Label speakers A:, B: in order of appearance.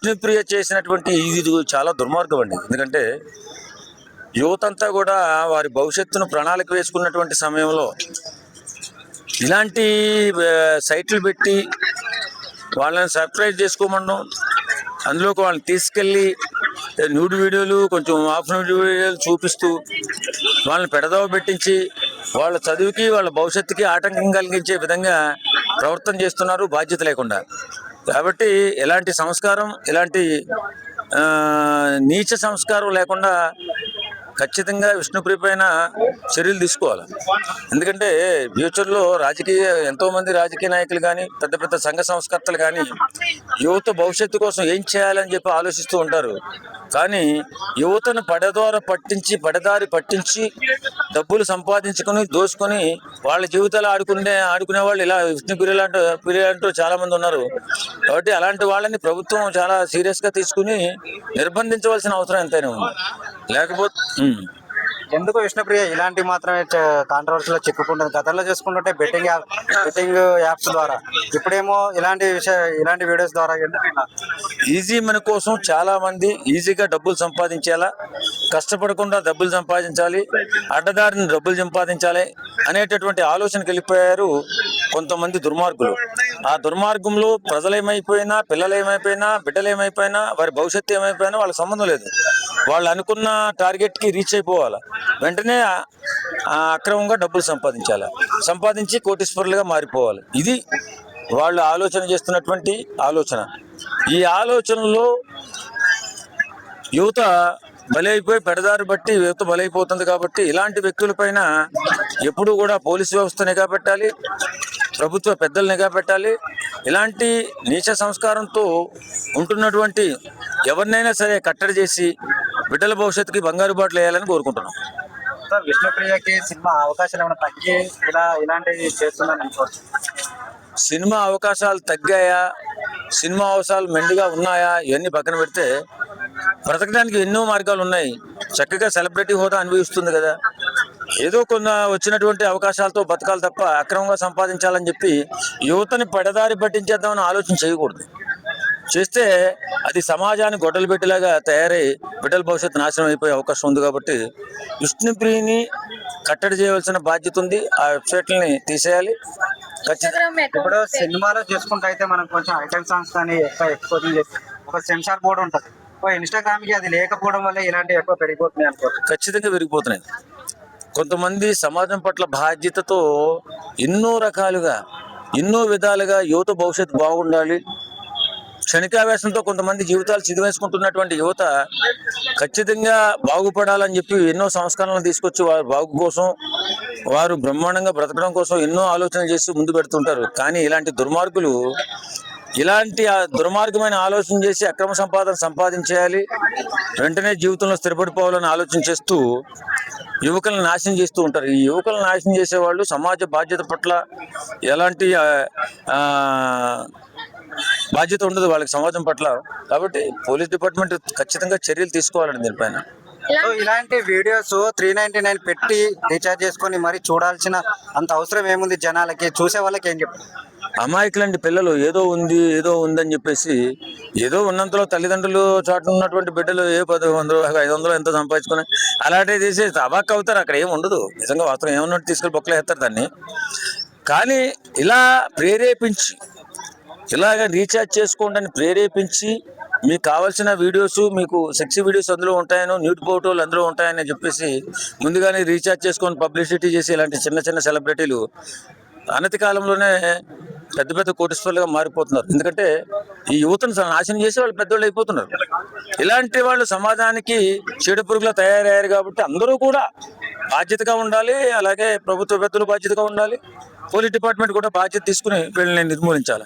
A: విష్ణుప్రియ చేసినటువంటి ఇది చాలా దుర్మార్గం అండి. ఎందుకంటే యువత అంతా కూడా వారి భవిష్యత్తును ప్రణాళిక వేసుకున్నటువంటి సమయంలో ఇలాంటి సైట్లు పెట్టి వాళ్ళని సర్ప్రైజ్ చేసుకోమడం, అందులోకి వాళ్ళని తీసుకెళ్ళి న్యూడ్ వీడియోలు, కొంచెం హాఫ్ న్యూడ్ వీడియోలు చూపిస్తూ వాళ్ళని పెడదవ పెట్టించి వాళ్ళ చదువుకి వాళ్ళ భవిష్యత్తుకి ఆటంకం కలిగించే విధంగా ప్రవర్తన చేస్తున్నారు బాధ్యత లేకుండా. కాబట్టి ఎలాంటి సంస్కారం, ఇలాంటి నీచ సంస్కారం లేకుండా ఖచ్చితంగా విష్ణుప్రియ పైన చర్యలు తీసుకోవాలి. ఎందుకంటే ఫ్యూచర్లో ఎంతోమంది రాజకీయ నాయకులు కానీ పెద్ద పెద్ద సంఘ సంస్కర్తలు కానీ యువత భవిష్యత్తు కోసం ఏం చేయాలని చెప్పి ఆలోచిస్తూ ఉంటారు. కానీ యువతను పడదారి పట్టించి డబ్బులు సంపాదించుకొని దోసుకొని వాళ్ళ జీవితాలు ఆడుకునే వాళ్ళు ఇలా విష్ణుప్రియ అంటూ చాలా మంది ఉన్నారు. కాబట్టి అలాంటి వాళ్ళని ప్రభుత్వం చాలా సీరియస్గా తీసుకుని నిర్బంధించవలసిన అవసరం ఎంతైనా ఉంది. లేకపోతే
B: ఎందుకు విష్ణుప్రియ ఇలాంటి మాత్రమే కాంట్రవర్సీలో చిక్కుకుంటుంది? గతంలో చూసుకుంటుంటే బెట్టింగ్ యాప్స్ ద్వారా, ఇప్పుడేమో ఇలాంటి వీడియోస్ ద్వారా.
A: ఈజీ మనీ కోసం చాలా మంది ఈజీగా డబ్బులు సంపాదించేలా, కష్టపడకుండా డబ్బులు సంపాదించాలి, అడ్డదారిని డబ్బులు సంపాదించాలి అనేటటువంటి ఆలోచనకి వెళ్ళిపోయారు కొంతమంది దుర్మార్గులు. ఆ దుర్మార్గంలో ప్రజలేమైపోయినా, పిల్లలేమైపోయినా, బిడ్డలేమైపోయినా, వారి భవిష్యత్తు ఏమైపోయినా వాళ్ళకి సంబంధం లేదు. వాళ్ళు అనుకున్న టార్గెట్కి రీచ్ అయిపోవాలి. వెంటనే అక్రమంగా డబ్బులు సంపాదించి కోటీశ్వరులుగా మారిపోవాలి. ఇది వాళ్ళు ఆలోచన చేస్తున్నటువంటి ఆలోచన. ఈ ఆలోచనలో యువత బలైపోయి పెడదారి బట్టి యువత బలైపోతుంది. కాబట్టి ఇలాంటి వ్యక్తులపైన ఎప్పుడూ కూడా పోలీసు వ్యవస్థ నిఘా పెట్టాలి, ప్రభుత్వ పెద్దలు నిఘా పెట్టాలి. ఇలాంటి నీచ సంస్కారంతో ఉంటున్నటువంటి ఎవరినైనా సరే కట్టడి చేసి బిడ్డల భవిష్యత్తుకి బంగారు బాటలు వేయాలని కోరుకుంటున్నాం.
B: విష్ణుప్రియకి సినిమా అవకాశాలు ఏమైనా తగ్గి ఇలాంటివి చేస్తుందని అనుకోవచ్చు?
A: సినిమా అవకాశాలు తగ్గాయా, సినిమా అవకాశాలు మెండుగా ఉన్నాయా, ఇవన్నీ పక్కన పెడితే బ్రతకడానికి ఎన్నో మార్గాలు ఉన్నాయి. చక్కగా సెలబ్రిటీ హోదా అనుభవిస్తుంది కదా. ఏదో వచ్చినటువంటి అవకాశాలతో బతకాలి తప్ప అక్రమంగా సంపాదించాలని చెప్పి యువతని పడదారి పట్టించేద్దామని ఆలోచన చేయకూడదు. చేస్తే అది సమాజానికి గొడ్డలు పెట్టేలాగా తయారై బిడ్డల భవిష్యత్తు నాశనం అయిపోయే అవకాశం ఉంది. కాబట్టి విష్ణుప్రియని కట్టడి చేయవలసిన బాధ్యత ఉంది. ఆ వెబ్సైట్లని తీసేయాలి.
B: ఇప్పుడు సినిమాలో చూసుకుంటే అయితే మనం కొంచెం ఐటమ్ సాంగ్స్ కానీ ఎక్కువ ఒక సెన్సార్ బోర్డు ఉంటుంది. ఇన్స్టాగ్రామ్కి అది లేకపోవడం వల్ల ఇలాంటివి ఎక్కువ పెరిగిపోతున్నాయి అనుకోవచ్చు.
A: ఖచ్చితంగా పెరిగిపోతున్నాయి. కొంతమంది సమాజం పట్ల బాధ్యతతో ఎన్నో రకాలుగా, ఎన్నో విధాలుగా యువత భవిష్యత్తు బాగుండాలి, క్షణికావేశంతో కొంతమంది జీవితాలు చిదివేసుకుంటున్నటువంటి యువత ఖచ్చితంగా బాగుపడాలని చెప్పి ఎన్నో సంస్కరణలు తీసుకొచ్చి వారి బాగు కోసం, వారు బ్రహ్మాండంగా బ్రతకడం కోసం ఎన్నో ఆలోచనలు చేసి ముందు పెడుతుంటారు. కానీ ఇలాంటి దుర్మార్గులు దుర్మార్గమైన ఆలోచన చేసి అక్రమ సంపాదించేయాలి, వెంటనే జీవితంలో స్థిరపడిపోవాలని ఆలోచన చేస్తూ యువకులను నాశనం చేస్తూ ఉంటారు. ఈ యువకులను నాశనం చేసేవాళ్ళు సమాజ బాధ్యత పట్ల ఎలాంటి బాధ్యత ఉండదు వాళ్ళకి సమాజం పట్ల. కాబట్టి పోలీస్ డిపార్ట్మెంట్ ఖచ్చితంగా చర్యలు తీసుకోవాలండి దీనిపైన.
B: ఇలాంటి వీడియోస్ 399 పెట్టి రీఛార్జ్ చేసుకొని మరి చూడాల్సిన అంత అవసరం ఏముంది జనాలకి? చూసే వాళ్ళకి ఏం చెప్తారు?
A: అమాయకులండి పిల్లలు. ఏదో ఉందని చెప్పేసి ఏదో ఉన్నంతలో తల్లిదండ్రులు చాటు ఉన్నటువంటి బిడ్డలు 1000 500 ఎంతో సంపాదించుకుని అలాంటివి తీసి అబాక్ అవుతారు. అక్కడ ఏమి ఉండదు. నిజంగా వాస్తవం ఏమన్నట్టు తీసుకెళ్ళి బొక్కలు వేస్తారు దాన్ని. కానీ ఇలా ప్రేరేపించి, ఇలాగ రీఛార్జ్ చేసుకోండి అని ప్రేరేపించి, మీకు కావాల్సిన వీడియోస్, మీకు సెక్సీ వీడియోస్ అందులో ఉంటాయనో, న్యూడ్ ఫోటోలు అందులో ఉంటాయని చెప్పేసి ముందుగానే రీఛార్జ్ చేసుకొని పబ్లిసిటీ చేసి ఇలాంటి చిన్న చిన్న సెలబ్రిటీలు అనతి కాలంలోనే పెద్ద పెద్ద కోటీశ్వరులుగా మారిపోతున్నారు. ఎందుకంటే ఈ యువతను నాశనం చేసి వాళ్ళు పెద్దోళ్ళు అయిపోతున్నారు. ఇలాంటి వాళ్ళు సమాజానికి చీడ పురుగులా తయారయ్యారు. కాబట్టి అందరూ కూడా బాధ్యతగా ఉండాలి. అలాగే ప్రభుత్వ పెద్దలు బాధ్యతగా ఉండాలి. పోలీస్ డిపార్ట్మెంట్ కూడా బాధ్యత తీసుకుని వీళ్ళని నిర్మూలించాలి.